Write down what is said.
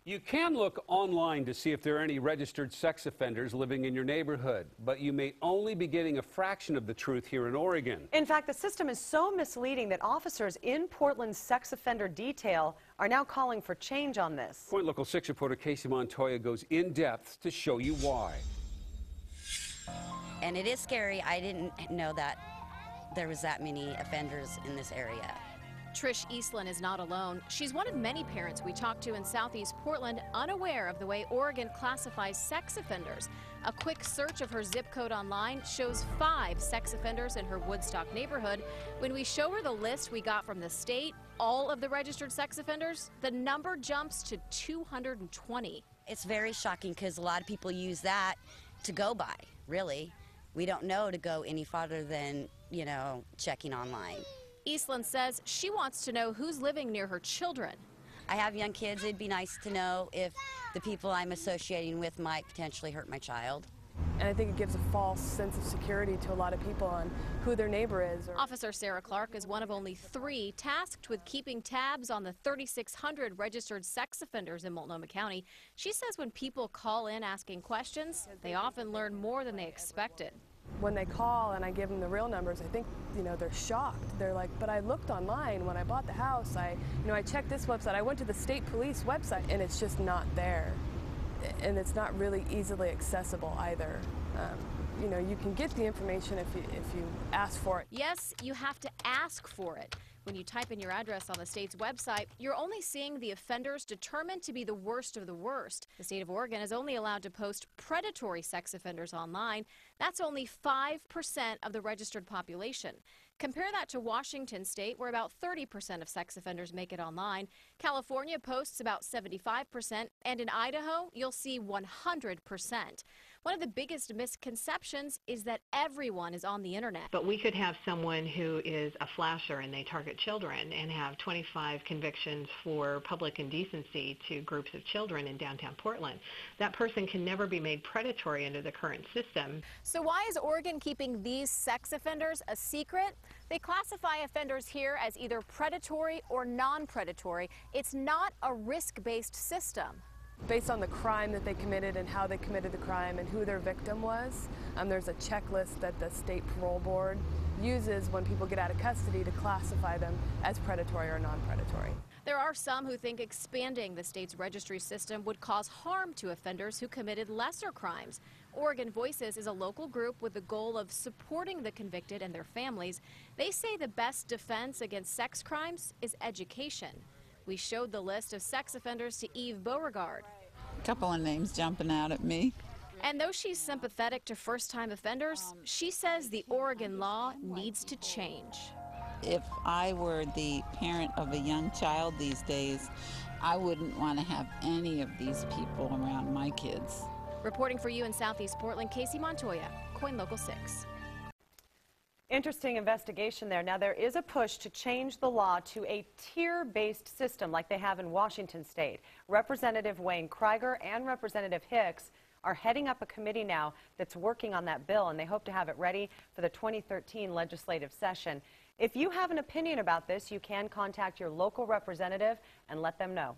You can look online to see if there are any registered sex offenders living in your neighborhood, but you may only be getting a fraction of the truth here in Oregon. In fact, the system is so misleading that officers in Portland's sex offender detail are now calling for change on this. Point Local 6 reporter Casey Montoya goes in depth to show you why. And it is scary. I didn't know that there was that many offenders in this area. Trish Eastland is not alone. She's one of many parents we talked to in Southeast Portland, unaware of the way Oregon classifies sex offenders. A quick search of her zip code online shows 5 sex offenders in her Woodstock neighborhood. When we show her the list we got from the state, all of the registered sex offenders, the number jumps to 220. It's very shocking because a lot of people use that to go by, really. We don't know to go any farther than, checking online. Eastland says she wants to know who's living near her children. I have young kids. It'd be nice to know if the people I'm associating with might potentially hurt my child. And I think it gives a false sense of security to a lot of people on who their neighbor is. Officer Sarah Clark is one of only 3 tasked with keeping tabs on the 3,600 registered sex offenders in Multnomah County. She says when people call in asking questions, they often learn more than they expected. When they call and I give them the real numbers, I think, they're shocked. They're like, but I looked online when I bought the house. I checked this website. I went to the state police website, and it's just not there. And it's not really easily accessible either. You can get the information if you ask for it. Yes, you have to ask for it. When you type in your address on the state's website, you're only seeing the offenders determined to be the worst of the worst. The state of Oregon is only allowed to post predatory sex offenders online. That's only 5% of the registered population. Compare that to Washington state, where about 30% of sex offenders make it online. California posts about 75%, and in Idaho, you'll see 100%. One of the biggest misconceptions is that everyone is on the internet. But we could have someone who is a flasher and they target children and have 25 convictions for public indecency to groups of children in downtown Portland. That person can never be made predatory under the current system. So why is Oregon keeping these sex offenders a secret? They classify offenders here as either predatory or non-predatory. It's not a risk-based system. Based on the crime that they committed and how they committed the crime and who their victim was, there's a checklist that the state parole board uses when people get out of custody to classify them as predatory or non-predatory. There are some who think expanding the state's registry system would cause harm to offenders who committed lesser crimes. Oregon Voices is a local group with the goal of supporting the convicted and their families. They say the best defense against sex crimes is education. We showed the list of sex offenders to Eve Beauregard. A couple of names jumping out at me. And though she's sympathetic to first-time offenders, she says the Oregon law needs to change. If I were the parent of a young child these days, I wouldn't want to have any of these people around my kids. Reporting for you in Southeast Portland, Casey Montoya, KOIN Local 6. Interesting investigation there. Now, there is a push to change the law to a tier-based system like they have in Washington state. Representative Wayne Krieger and Representative Hicks are heading up a committee now that's working on that bill, and they hope to have it ready for the 2013 legislative session. If you have an opinion about this, you can contact your local representative and let them know.